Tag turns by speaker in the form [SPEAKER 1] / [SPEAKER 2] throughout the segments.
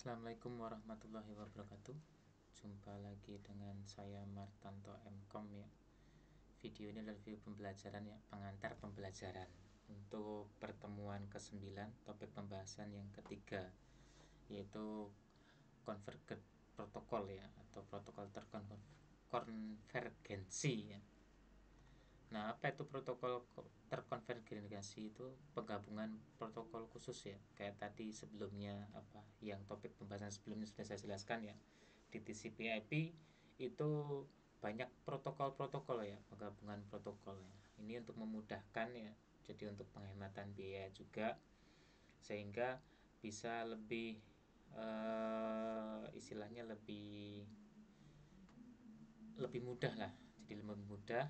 [SPEAKER 1] Assalamualaikum warahmatullahi wabarakatuh. Jumpa lagi dengan saya Martanto Mkom ya. Video ini adalah video pembelajaran ya, pengantar pembelajaran untuk pertemuan ke-9, topik pembahasan yang ketiga, yaitu convergent protokol ya, atau protokol terkonvergensi ya. Nah, apa itu protokol terkonvergensi? Itu penggabungan protokol khusus ya. Kayak tadi sebelumnya yang topik pembahasan sebelumnya sudah saya jelaskan ya. Di TCP/IP itu banyak protokol-protokol ya, penggabungan protokol ya. Ini untuk memudahkan ya. Jadi untuk penghematan biaya juga, sehingga bisa lebih istilahnya lebih mudah lah. Jadi lebih mudah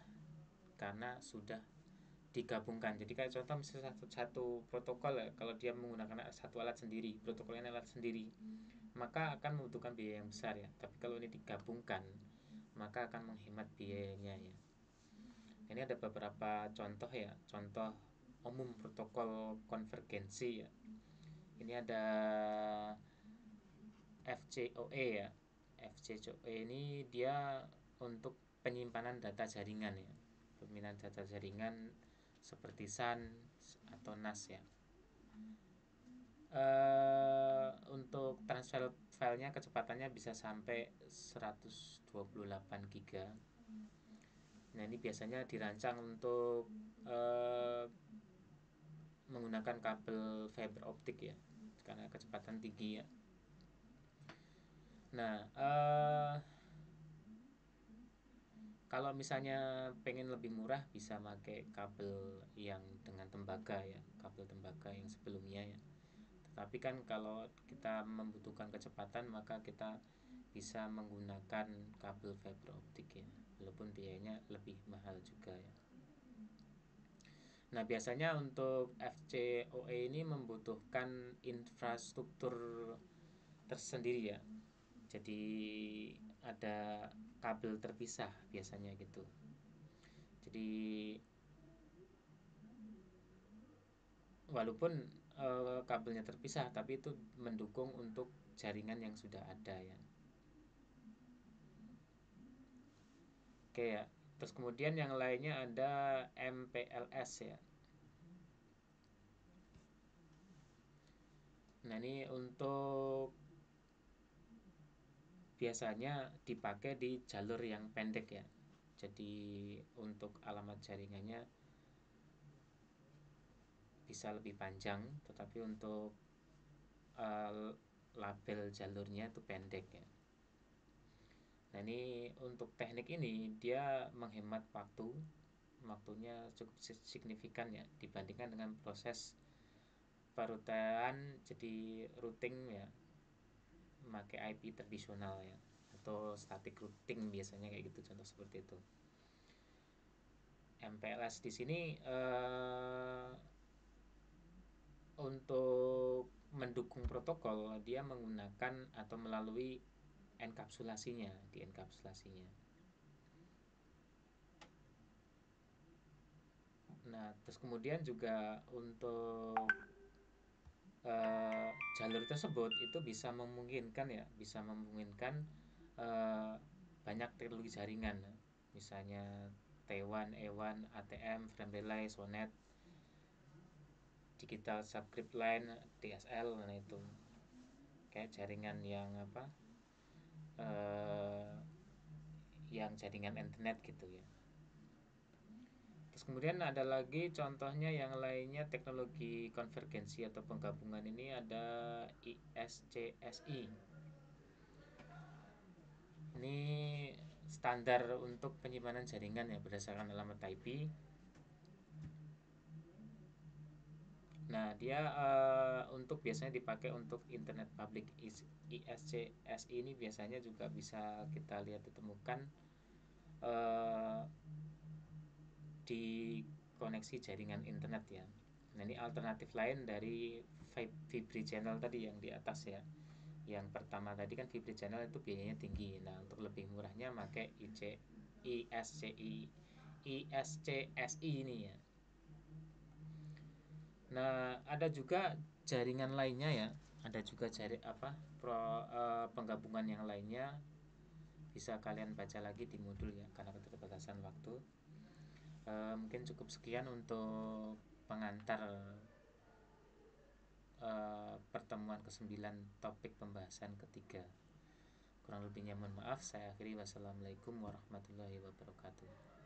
[SPEAKER 1] karena sudah digabungkan. Jadi kayak contoh misalnya satu protokol ya, kalau dia menggunakan satu alat sendiri, protokolnya alat sendiri, maka akan membutuhkan biaya yang besar ya. Tapi kalau ini digabungkan, maka akan menghemat biayanya ya. Ini ada beberapa contoh ya, contoh umum protokol konvergensi ya. Ini ada FCOE ya. FCOE ini dia untuk penyimpanan data jaringan ya. Penyimpanan data jaringan seperti SAN atau NAS ya. Untuk transfer filenya kecepatannya bisa sampai 128 GB. Nah, ini biasanya dirancang untuk menggunakan kabel fiber optik ya, karena kecepatan tinggi ya. Nah, kalau misalnya pengen lebih murah bisa pakai kabel yang dengan tembaga ya, kabel tembaga yang sebelumnya ya. Tetapi kan kalau kita membutuhkan kecepatan, maka kita bisa menggunakan kabel fiber optik ya, walaupun biayanya lebih mahal juga ya. Nah, biasanya untuk FCOE ini membutuhkan infrastruktur tersendiri ya. Jadi ada kabel terpisah biasanya gitu. Jadi walaupun kabelnya terpisah, tapi itu mendukung untuk jaringan yang sudah ada ya. Oke ya. Terus kemudian yang lainnya ada MPLS ya. Nah, ini untuk biasanya dipakai di jalur yang pendek ya. Jadi untuk alamat jaringannya bisa lebih panjang, tetapi untuk label jalurnya itu pendek ya. Nah, ini untuk teknik ini dia menghemat waktunya cukup signifikan ya, dibandingkan dengan proses perutean, jadi routing ya, memakai IP tradisional ya, atau static routing biasanya kayak gitu, contoh seperti itu. MPLS di sini untuk mendukung protokol dia menggunakan atau melalui enkapsulasinya, di enkapsulasinya. Nah, terus kemudian juga untuk jalur tersebut itu bisa memungkinkan banyak teknologi jaringan, misalnya T1, E1, ATM, frame relay, SONET, digital subscript line, DSL. Nah, itu kayak jaringan yang yang jaringan internet gitu ya. Terus kemudian ada lagi contohnya yang lainnya, teknologi konvergensi atau penggabungan ini ada ISCSI. Ini standar untuk penyimpanan jaringan ya berdasarkan alamat IP. Nah, dia untuk biasanya dipakai untuk internet public. ISCSI ini biasanya juga bisa kita lihat ditemukan di koneksi jaringan internet ya. Nah, ini alternatif lain dari Fibri channel tadi yang di atas ya. Yang pertama tadi kan Fibri channel itu biayanya tinggi. Nah, untuk lebih murahnya pakai ISCSI ini ya. Nah, ada juga jaringan lainnya ya, ada juga penggabungan yang lainnya, bisa kalian baca lagi di modul ya, karena keterbatasan waktu. Mungkin cukup sekian untuk pengantar pertemuan ke-9 topik pembahasan ketiga. Kurang lebihnya mohon maaf, saya akhiri. Wassalamualaikum warahmatullahi wabarakatuh.